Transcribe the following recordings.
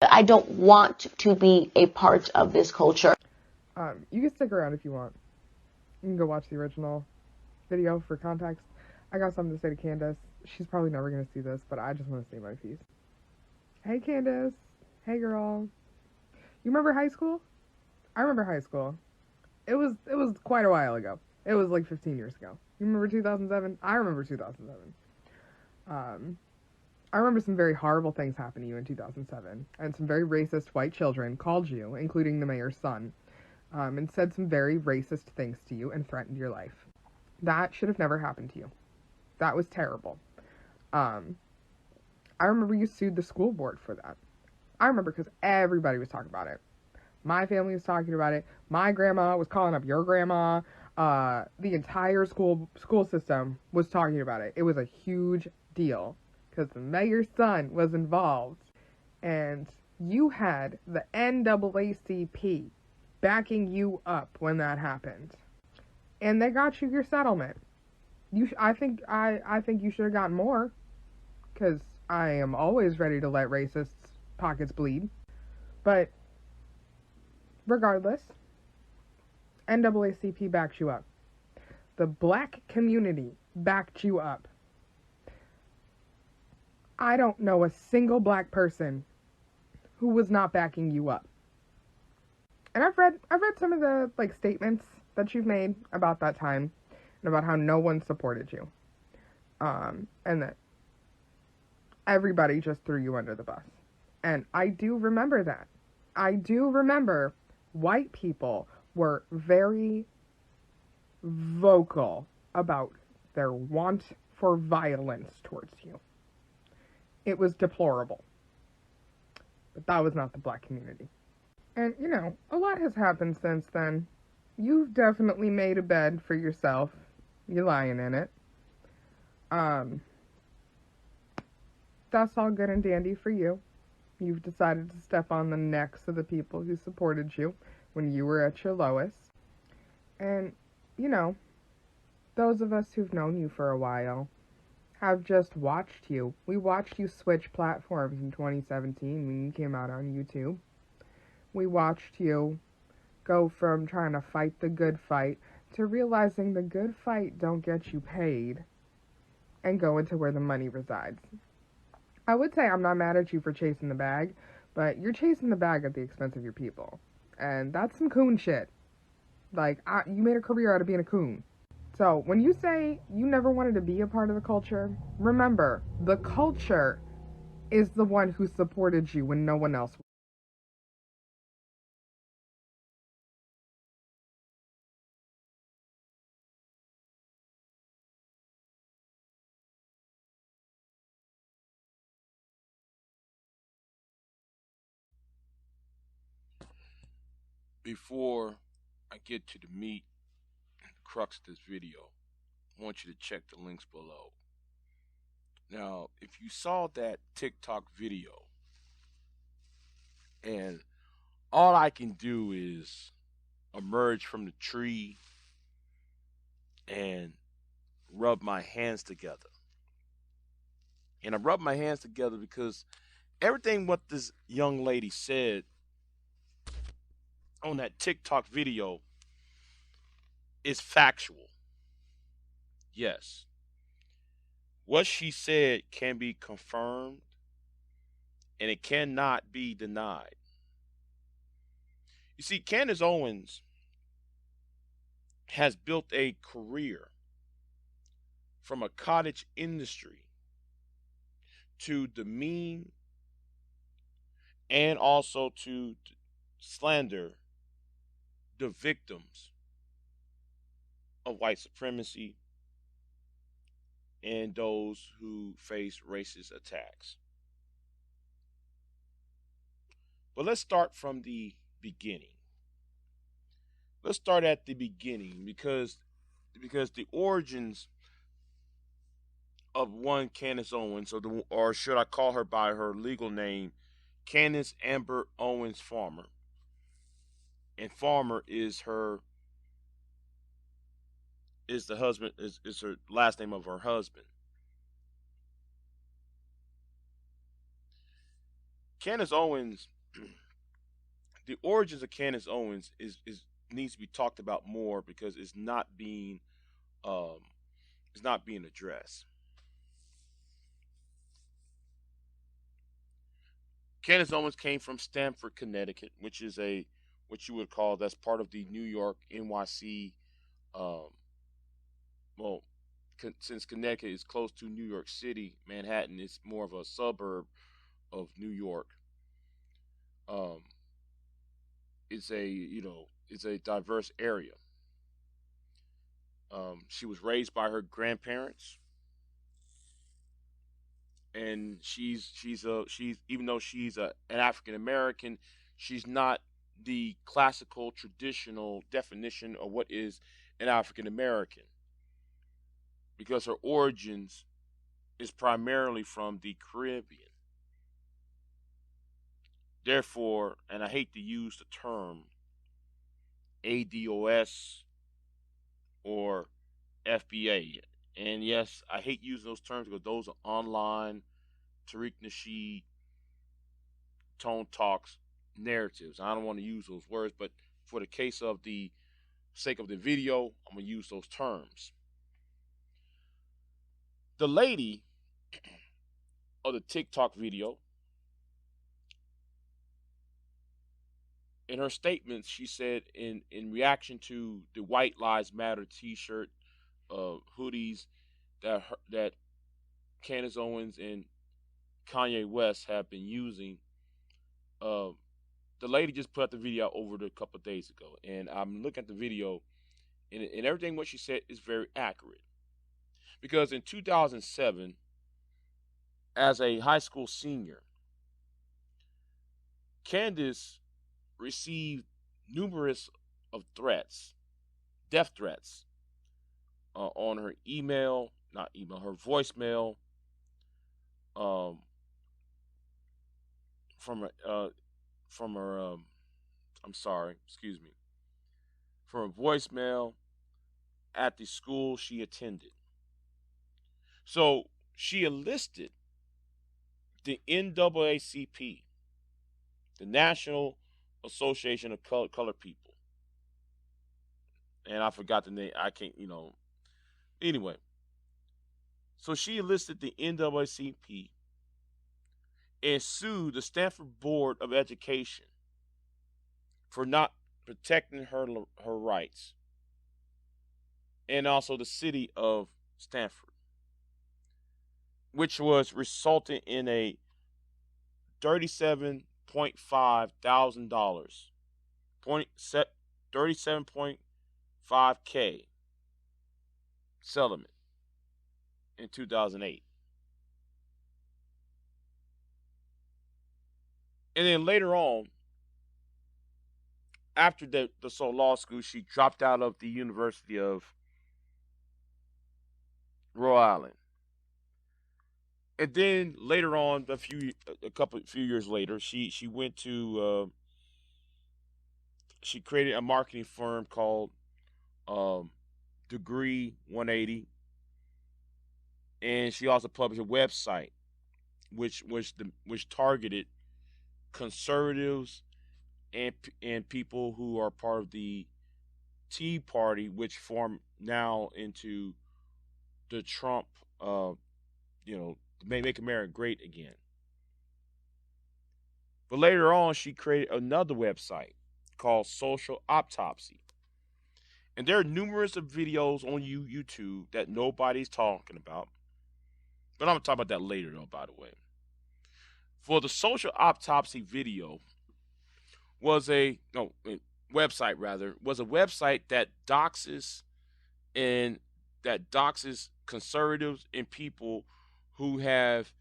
I don't want to be a part of this culture. You can stick around if you want. You can go watch the original video for context. I got something to say to Candace. She's probably never going to see this, but I just want to say my piece. Hey, Candace. Hey, girl. You remember high school? I remember high school. It was quite a while ago. It was like 15 years ago. You remember 2007? I remember 2007. I remember some very horrible things happened to you in 2007, and some very racist white children called you, including the mayor's son, and said some very racist things to you and threatened your life. That should have never happened to you. That was terrible. I remember you sued the school board for that. I remember because everybody was talking about it. My family was talking about it. My grandma was calling up your grandma. The entire school system was talking about it. It was a huge deal because the mayor's son was involved. And you had the NAACP backing you up when that happened. And they got you your settlement. I think you should have gotten more, because I am always ready to let racists' pockets bleed. But regardless, NAACP backed you up. The black community backed you up. I don't know a single black person who was not backing you up. And I've read some of the statements that you've made about that time and about how no one supported you. And that everybody just threw you under the bus. And I do remember that. I do remember white people were very vocal about their want for violence towards you. It was deplorable. But that was not the black community. And, a lot has happened since then. You've definitely made a bed for yourself. You're lying in it. That's all good and dandy for you. You've decided to step on the necks of the people who supported you when you were at your lowest. And, those of us who've known you for a while have just watched you. We watched you switch platforms in 2017 when you came out on YouTube. We watched you go from trying to fight the good fight to realizing the good fight don't get you paid and go into where the money resides. I would say I'm not mad at you for chasing the bag, but you're chasing the bag at the expense of your people. And that's some coon shit. You made a career out of being a coon. So when you say you never wanted to be a part of the culture, remember, the culture is the one who supported you when no one else would. Before I get to the meat and crux of this video, I want you to check the links below. Now, if you saw that TikTok video, and all I can do is emerge from the tree and rub my hands together. And I rub my hands together because everything what this young lady said on that TikTok video is factual. Yes. What she said can be confirmed and it cannot be denied. You see, Candace Owens has built a career from a cottage industry to demean and also to slander the victims of white supremacy and those who face racist attacks. But let's start from the beginning. Let's start at the beginning because the origins of one Candace Owens, or should I call her by her legal name, Candace Amber Owens Farmer. And Farmer is her last name of her husband. Candace Owens, the origins of Candace Owens is needs to be talked about more because um, it's not being addressed. Candace Owens came from Stamford, Connecticut, which is a what you would call that's part of the New York NYC. Um, well, since Connecticut is close to New York City, Manhattan is more of a suburb of New York. Um, it's a it's a diverse area. She was raised by her grandparents, and she's even though she's an African American, she's not the classical traditional definition of what is an African American because her origins is primarily from the Caribbean. Therefore, and I hate to use the term ADOS or FBA. And yes, I hate using those terms because those are online Tariq Nasheed tone talks narratives. I don't want to use those words, but for the case of the sake of the video, I'm gonna use those terms. The lady of the TikTok video, in her statements, she said in reaction to the White Lives Matter T-shirt, hoodies that Candace Owens and Kanye West have been using. Uh, the lady just put out the video over a couple of days ago, and I'm looking at the video, and everything what she said is very accurate. Because in 2007, as a high school senior, Candace received numerous of threats, death threats, on her email, not email, her voicemail, um, from her, I'm sorry, excuse me, from her voicemail at the school she attended. So she enlisted the NAACP, the National Association of Colored People. And I forgot the name. I can't, Anyway, so she enlisted the NAACP and sued the Stanford Board of Education for not protecting her rights, and also the city of Stanford, which was resulting in a $37,500, $37.5K settlement in 2008. And then later on, after the law school, she dropped out of the University of Rhode Island. And then later on, few years later, she went to she created a marketing firm called Degree 180, and she also published a website which targeted conservatives and people who are part of the Tea Party, which formed now into the Trump, make America great again. But later on, she created another website called Social Autopsy. And there are numerous of videos on YouTube that nobody's talking about. But I'm going to talk about that later, though, by the way. For the Social Autopsy video was a website that doxes conservatives and people who have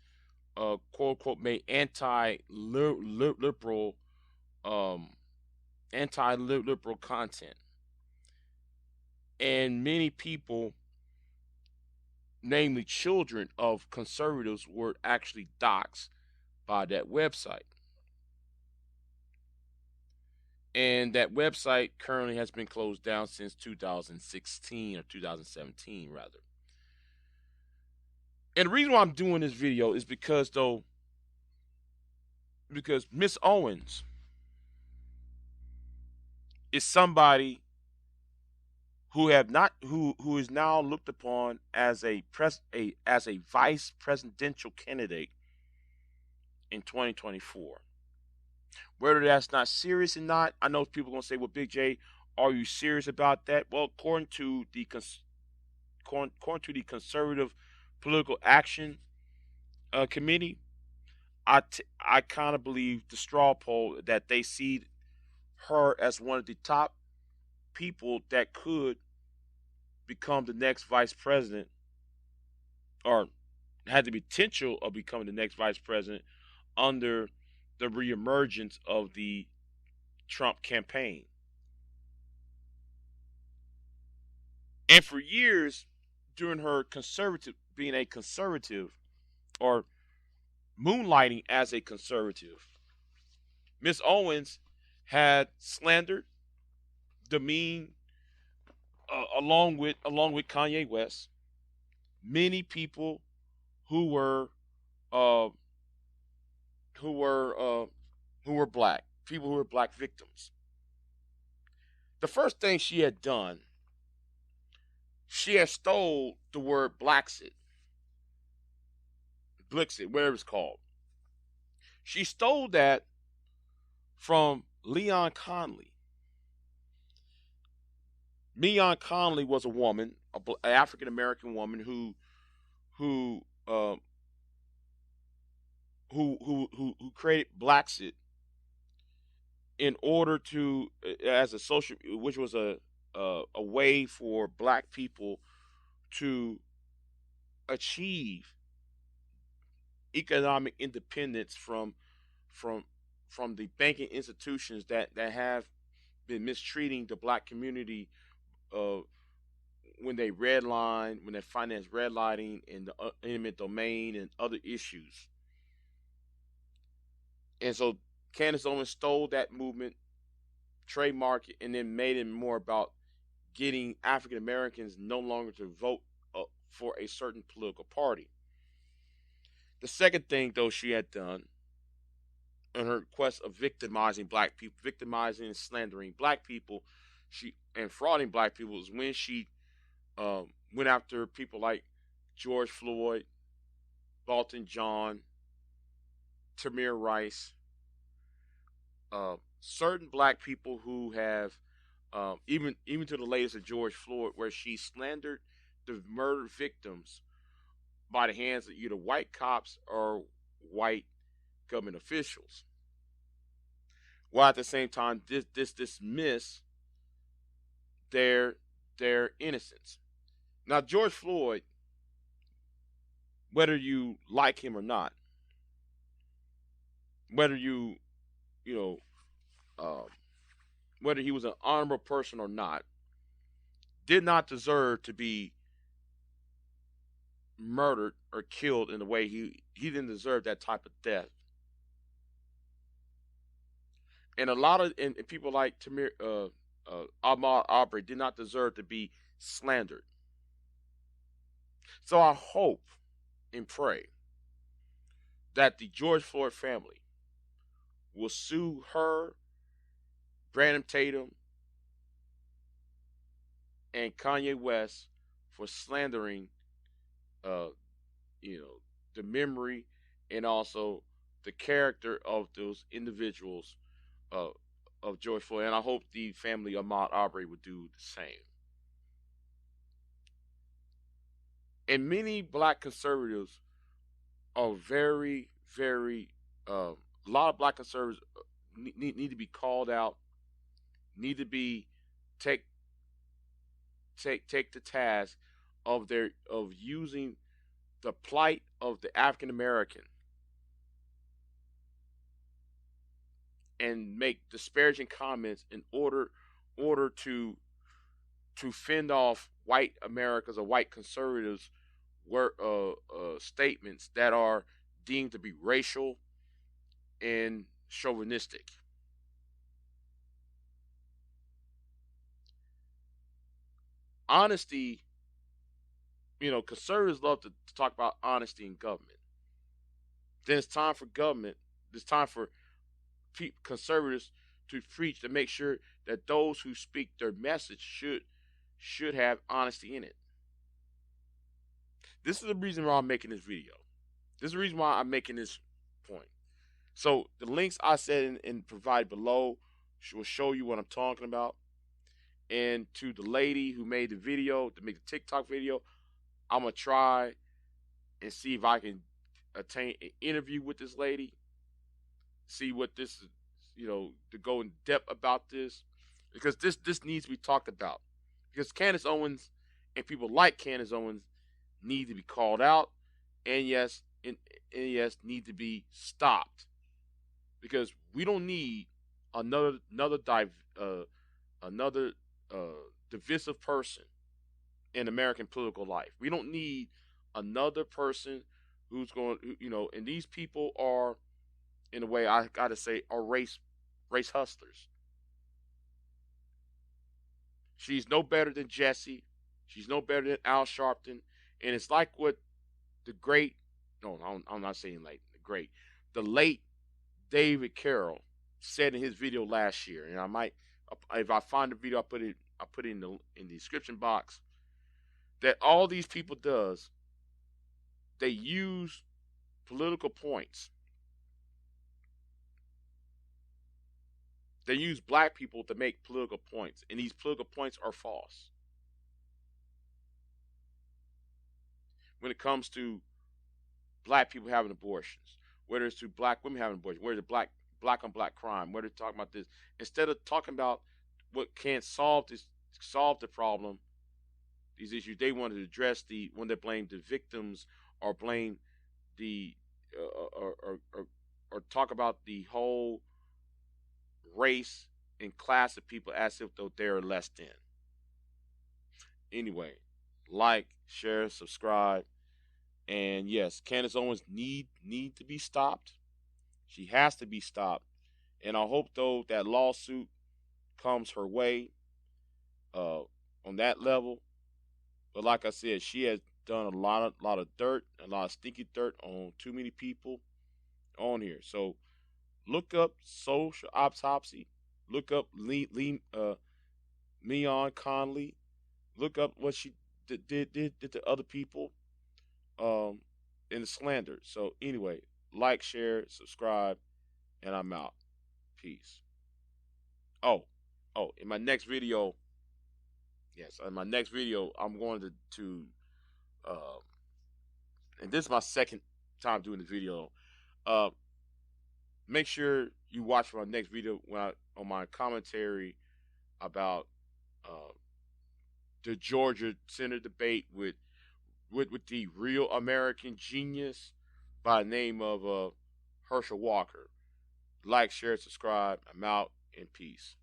quote unquote made anti-liberal content. And many people, namely children of conservatives, were actually doxxed by that website. And that website currently has been closed down since 2016 or 2017, rather. And the reason why I'm doing this video is because, though, because Miss Owens is somebody who is now looked upon as as a vice presidential candidate in 2024. Whether that's not serious or not, I know people are gonna say, "Well, Big J, are you serious about that?" Well, according to the Conservative Political Action Committee, I kind of believe the straw poll that they see her as one of the top people that could become the next vice president, or had the potential of becoming the next vice president under the reemergence of the Trump campaign. And for years, during her conservative being a conservative or moonlighting as a conservative, Miss Owens had slandered, demeaned, along with Kanye West, many people who were uh, who were who were black, people who were black victims. The first thing she had done, she had stole the word BLEXIT, BLEXIT, whatever it's called. She stole that from Leon Conley. Leon Conley was a woman, an African American woman who uh, who created BLEXIT in order to as a social, which was a way for black people to achieve economic independence from from the banking institutions that have been mistreating the black community uh, when they redline, when they finance redlining and the eminent domain and other issues. And so Candace Owens stole that movement, trademarked it, and then made it more about getting African Americans no longer to vote for a certain political party. The second thing, though, she had done in her quest of victimizing black people, victimizing and slandering black people, she and frauding black people is when she went after people like George Floyd, Bolton John, Tamir Rice, certain black people who have even to the latest of George Floyd, where she slandered the murder victims by the hands of either white cops or white government officials, while at the same time dismiss their their innocence. Now George Floyd, whether you like him or not, whether you know uh, whether he was an honorable person or not, did not deserve to be murdered or killed in the way he didn't deserve that type of death. And a lot of and people like Tamir Ahmaud Arbery did not deserve to be slandered. So I hope and pray that the George Floyd family will sue her, Brandon Tatum, and Kanye West for slandering, uh, the memory and also the character of those individuals uh, of George Floyd. And I hope the family of Ahmaud Arbery would do the same. And many black conservatives are very, very, a lot of black conservatives need to be called out, need to be take take the task of using the plight of the African American and make disparaging comments in order to fend off white Americans or white conservatives were statements that are deemed to be racial and chauvinistic. Honesty, conservatives love to talk about honesty in government. Then it's time for government it's time for conservatives to preach, to make sure that those who speak their message should have honesty in it. This is the reason why I'm making this video. This is the reason why I'm making this point. So the links I said and provide below will show you what I'm talking about. And to the lady who made the video, to make the TikTok video, I'm gonna try and see if I can attain an interview with this lady. See what this is, to go in depth about this, because this needs to be talked about. Because Candace Owens and people like Candace Owens need to be called out, and yes, need to be stopped. Because we don't need another divisive person in American political life. We don't need another person who's going, and these people are, in a way, I gotta say, are race hustlers. She's no better than Jesse. She's no better than Al Sharpton. And it's like what the great, no, I'm not saying like the great, the late David Carroll said in his video last year. And I might, if I find the video, I'll put it in the description box. That all these people does, they use political points. They use black people to make political points, and these political points are false. When it comes to black people having abortions, whether it's to black women having abortions, whether it's black on black crime, whether they're talking about this, instead of talking about what can solve the problem, these issues, they want to address when they blame the victims or blame the or talk about the whole race and class of people as if though they're less than. Anyway, like, share, subscribe, and yes, Candace Owens need to be stopped. She has to be stopped, and I hope though that lawsuit comes her way on that level. But like I said, she has done a lot of dirt, a lot of stinky dirt on too many people on here. So look up Social Autopsy. Look up Leon Conley. Look up what she did to other people in the slander. So anyway, like, share, subscribe, and I'm out. Peace. Oh, in my next video, I'm going to and this is my second time doing the video. Make sure you watch my next video on my commentary about the Georgia Senate debate with the real American genius by the name of Herschel Walker. Like, share, subscribe. I'm out, and peace.